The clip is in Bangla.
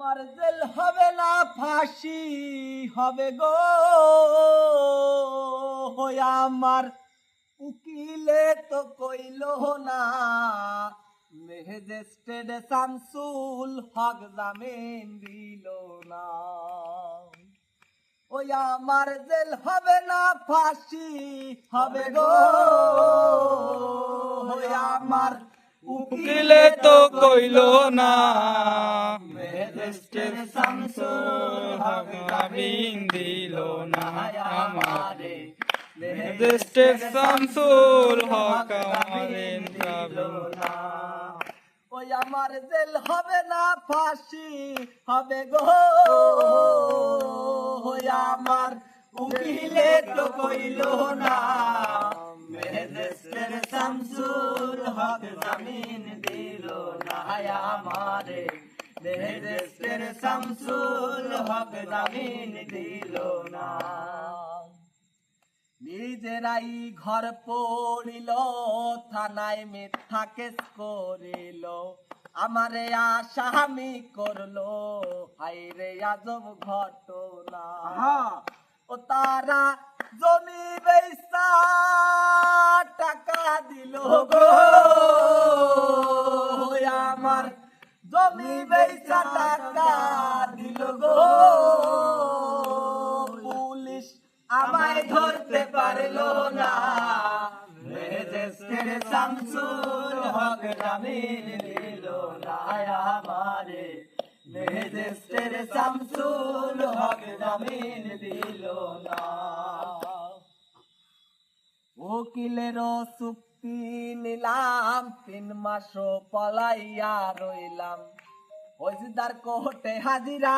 আমার জেল হবে না ফাঁসি হবে গো আমার উকিলে তো কইল না ম্যাজিস্ট্রেট শামসুল হক জামিন দিল না ওই আমার জেল হবে না ফাঁসি হবে গো আমার উকিলে তো কইল না ম্যাজিস্ট্রেট শামসুল হক জামিন দিল না আমারে ম্যাজিস্ট্রেট শামসুল হক জামিন দিল না ওই আমার জেল হবে না ফাঁসি হবে গো আমার উকিলে তো কইল না ম্যাজিস্ট্রেট শামসুল হক জামিন দিল না আমারে ম্যাজিস্ট্রেট শামসুল হক জামিন দিল না নিজেরাই ঘর পড়িল থানায় মিথ্যা কেস করিল আমারে আসামি করলো হায়রে আজব ঘটনা ও তারা জমি বেচা টাকা দিল গো আমার জমি বেচা টাকা দিল গো পুলিশ আমায় ধরতে পারলো না ম্যাজিস্ট্রেট শামসুল হক জামিন দিল না আমারে ম্যাজিস্ট্রেট শামসুল হক জামিন দিল না উকিলেরও চুক্তি নিলাম 3 মাস পলাইয়া রইলাম ফৌজদার কোর্টে হাজিরা